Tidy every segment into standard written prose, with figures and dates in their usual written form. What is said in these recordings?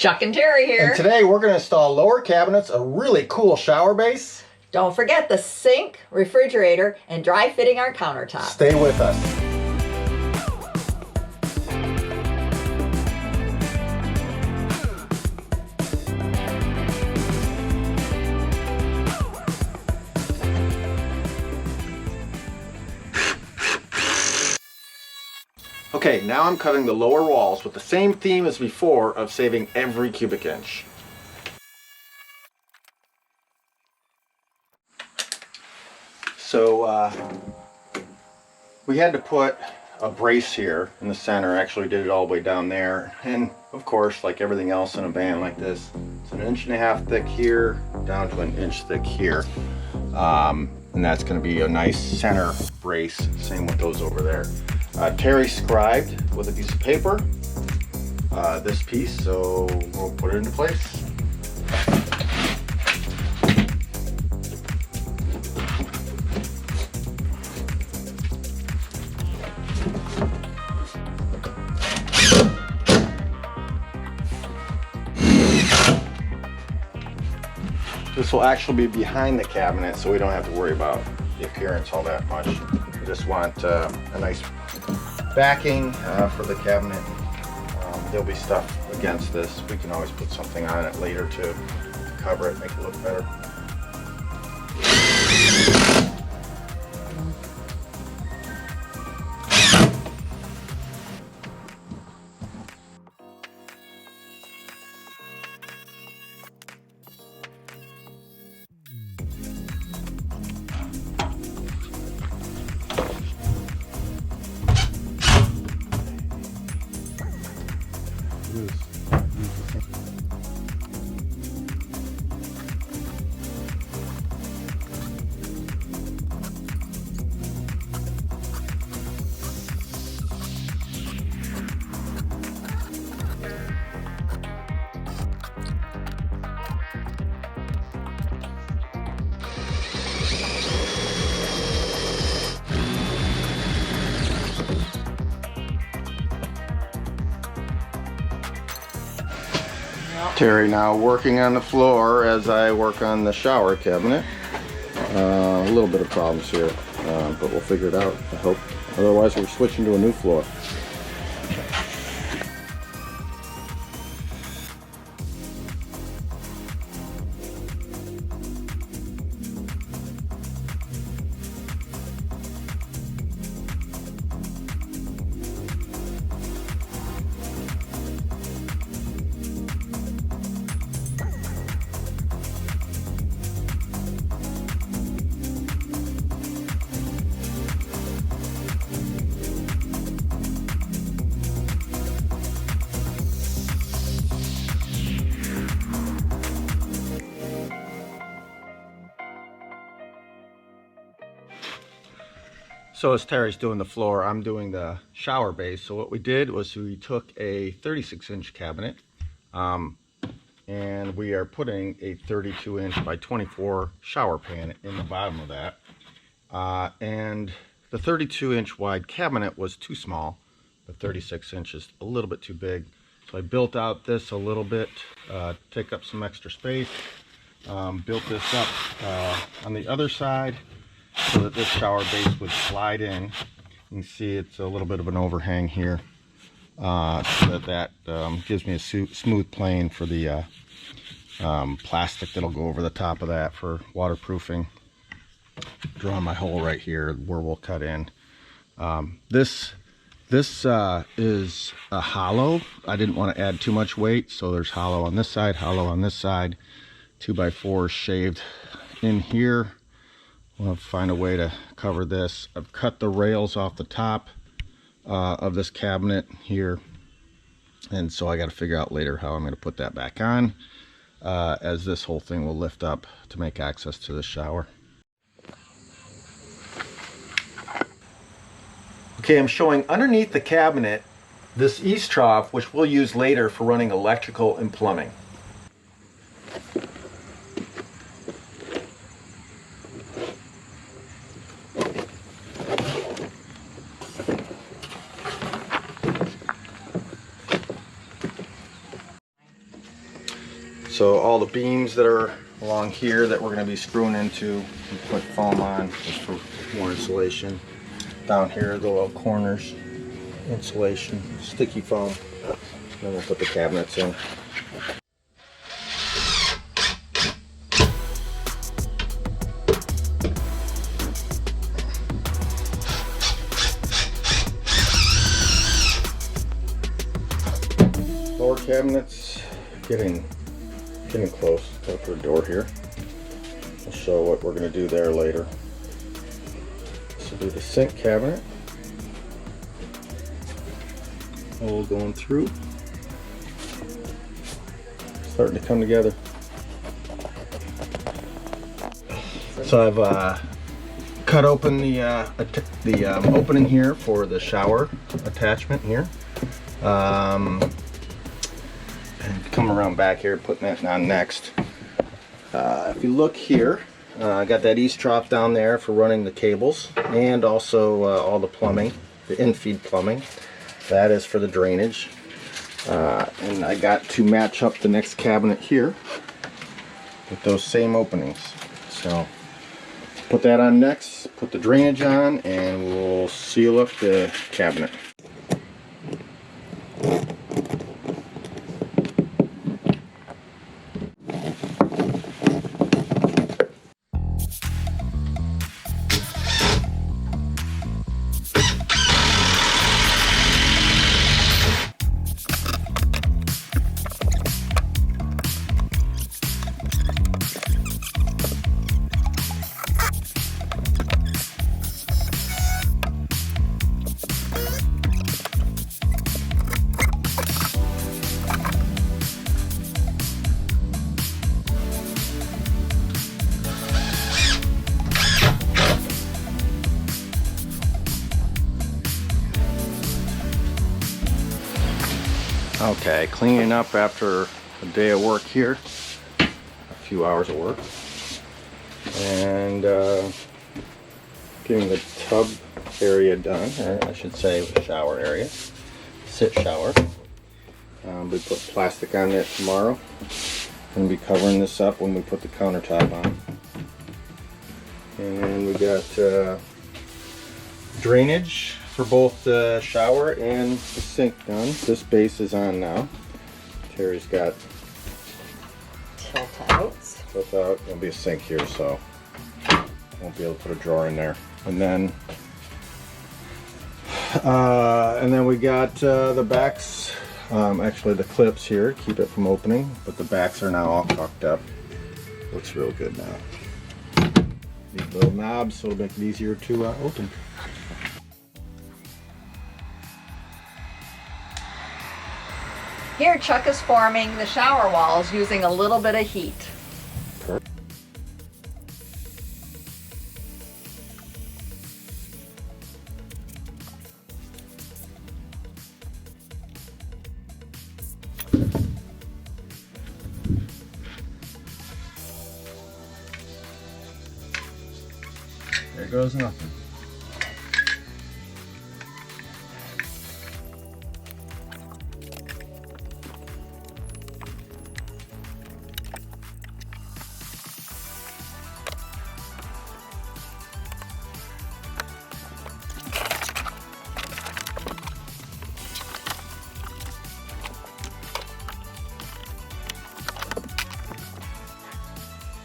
Chuck and Terry here. And today we're going to install lower cabinets, a really cool shower base. Don't forget the sink, refrigerator, and dry fitting our countertops. Stay with us. Okay, now I'm cutting the lower walls with the same theme as before of saving every cubic inch. So we had to put a brace here in the center. Actually did it all the way down there, and of course, like everything else in a van like this, it's 1.5 inches thick here down to 1 inch thick here, and that's going to be a nice center brace. Same with those over there. Terry scribed with a piece of paper this piece, so we'll put it into place. This will actually be behind the cabinet, so we don't have to worry about the appearance all that much. We just want a nice backing for the cabinet. There'll be stuff against this. We can always put something on it later to cover it, make it look better. Terry now working on the floor as I work on the shower cabinet. A little bit of problems here, but we'll figure it out, I hope. Otherwise we're switching to a new floor. So as Terry's doing the floor, I'm doing the shower base. So what we did was we took a 36-inch cabinet, and we are putting a 32-inch by 24 shower pan in the bottom of that. And the 32-inch wide cabinet was too small. The 36 inches a little bit too big. So I built out this a little bit, take up some extra space. Built this up on the other side, so that this shower base would slide in. You can see it's a little bit of an overhang here, so that gives me a smooth plane for the plastic that'll go over the top of that for waterproofing. Drawing my hole right here where we'll cut in. This is a hollow. I didn't want to add too much weight, so there's hollow on this side, hollow on this side. 2x4 shaved in here. I'll find a way to cover this. I've cut the rails off the top of this cabinet here, and so I got to figure out later how I'm going to put that back on, as this whole thing will lift up to make access to the shower. Okay, I'm showing underneath the cabinet this east trough, which we'll use later for running electrical and plumbing. So all the beams that are along here that we're going to be screwing into, we put foam on just for more insulation. Down here, the little corners, insulation, sticky foam. Then we'll put the cabinets in. Lower cabinets getting close. Go for a door here. I'll show what we're going to do there later. This will be the sink cabinet. All going through. Starting to come together. So I've cut open the opening here for the shower attachment here. And come around back here, putting that on next. If you look here, I got that east trough down there for running the cables, and also all the plumbing, the in-feed plumbing. That is for the drainage. And I got to match up the next cabinet here with those same openings. So put that on next, put the drainage on, and we'll seal up the cabinet. Okay, cleaning up after a day of work here, a few hours of work, and getting the tub area done, or I should say the shower area, sit shower. We put plastic on that tomorrow. Going to be covering this up when we put the countertop on. And we got drainage for both the shower and the sink done. This base is on now. Terry's got Tilt outs. tilt out. There'll be a sink here, so won't be able to put a drawer in there. And then we got the backs. Actually, the clips here keep it from opening, but the backs are now all caulked up. Looks real good now. These little knobs, so it'll make it easier to open. Here Chuck is forming the shower walls using a little bit of heat. There goes nothing.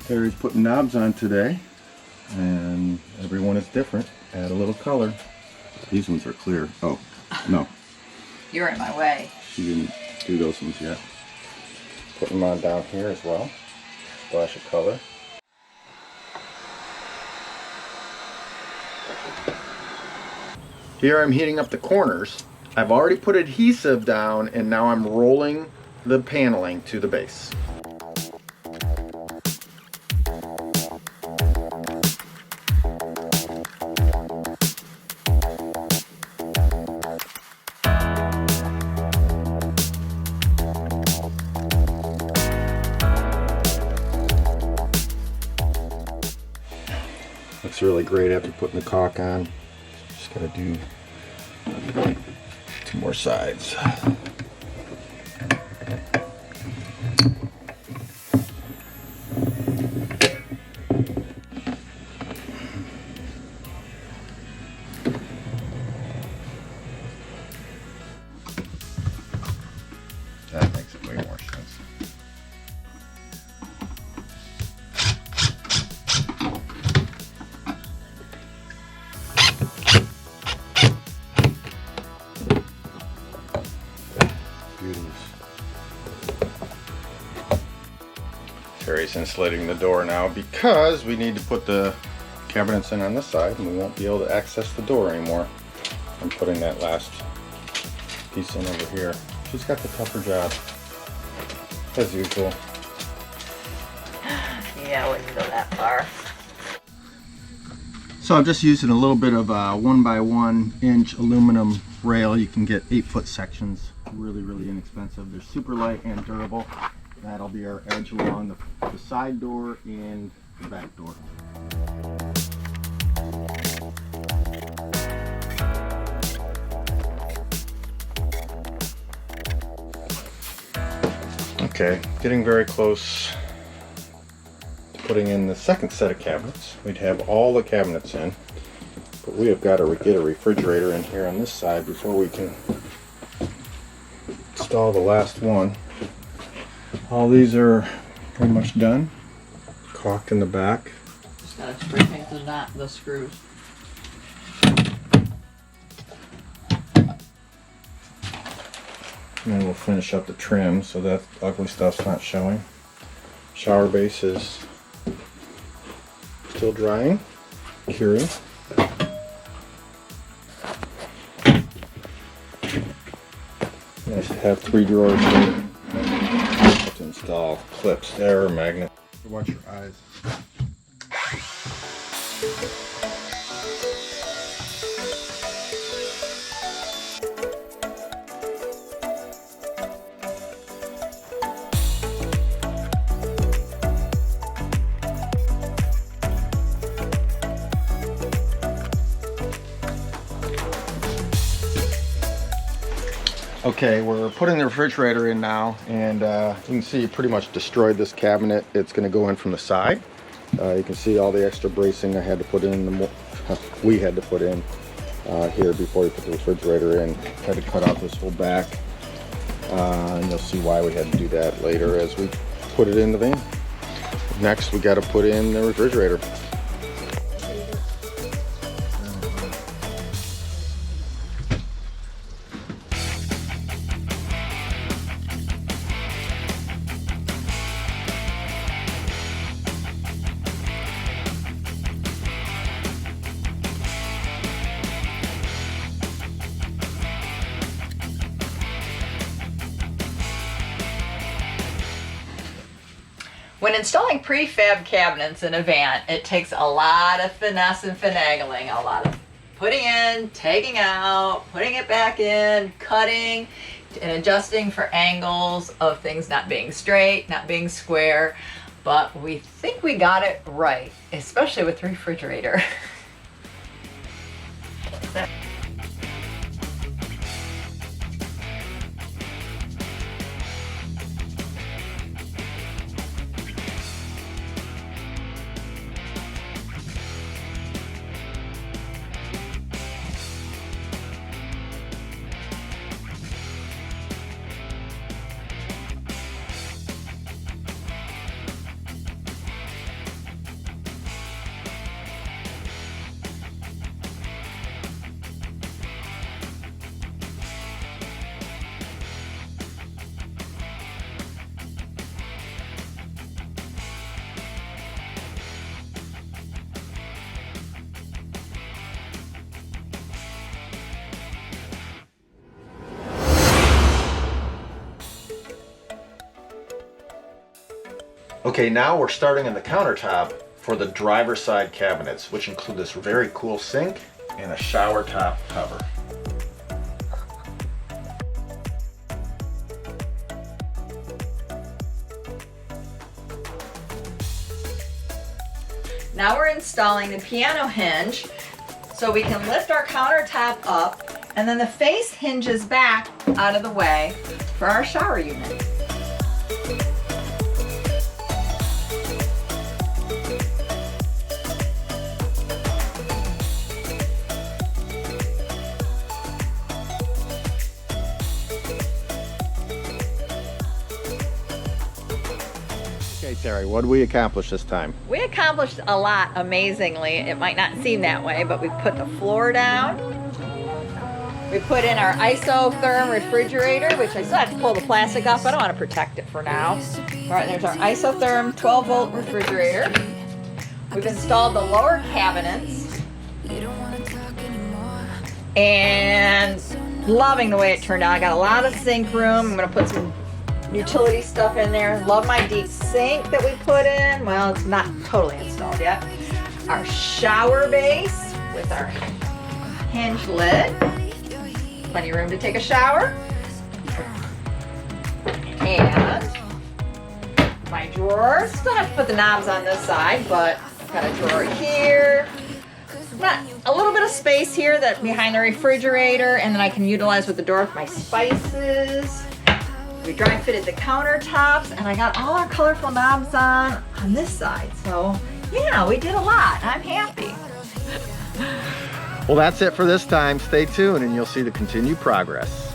Terry's putting knobs on today, and every one is different. Add a little color. These ones are clear. Oh, no. You're in my way. She didn't do those ones yet. Putting them on down here as well. Splash of color. Here I'm heating up the corners. I've already put adhesive down, and now I'm rolling the paneling to the base. Looks really great after putting the caulk on. Just gotta do 2 more sides. Terry's insulating the door now because we need to put the cabinets in on this side and we won't be able to access the door anymore. I'm putting that last piece in over here. She's got the tougher job, as usual. Yeah, I wouldn't go that far. So I'm just using a little bit of 1x1 inch aluminum rail. You can get 8-foot sections, really inexpensive. They're super light and durable. That'll be our edge along the side door and the back door. Okay, getting very close to putting in the second set of cabinets. We'd have all the cabinets in, but we have got to get a refrigerator in here on this side before we can install the last one. All these are pretty much done, caulked in the back. Just gotta spray paint the screws. And then we'll finish up the trim so that ugly stuff's not showing. Shower base is still drying, curing. Nice to have 3 drawers here. Have to install clips there or magnets. Watch your eyes. Okay, we're putting the refrigerator in now, and you can see it pretty much destroyed this cabinet. It's going to go in from the side. You can see all the extra bracing I had to put in, we had to put in here before we put the refrigerator in. Had to cut out this whole back, and you'll see why we had to do that later as we put it in the van. Next, we got to put in the refrigerator. When installing prefab cabinets in a van, it takes a lot of finesse and finagling, a lot of putting in, taking out, putting it back in, cutting, and adjusting for angles of things not being straight, not being square. But we think we got it right, especially with the refrigerator. Okay, now we're starting on the countertop for the driver's side cabinets, which include this very cool sink and a shower top cover. Now we're installing the piano hinge so we can lift our countertop up, and then the face hinges back out of the way for our shower unit. Okay, Terry, what did we accomplish this time? We accomplished a lot amazingly. It might not seem that way, but we put the floor down. We put in our isotherm refrigerator, which I still have to pull the plastic off, but I don't want to protect it for now. All right, there's our isotherm 12-volt refrigerator. We've installed the lower cabinets and loving the way it turned out. I got a lot of sink room. I'm going to put some utility stuff in there. Love my deep sink that we put in. Well, it's not totally installed yet. Our shower base with our hinge lid. Plenty of room to take a shower. And my drawers. Still have to put the knobs on this side, but I've got a drawer here. Got a little bit of space here that behind the refrigerator, and then I can utilize with the door with my spices. We dry fitted the countertops, and I got all our colorful knobs on this side. So yeah, we did a lot. I'm happy. Well, that's it for this time. Stay tuned and you'll see the continued progress.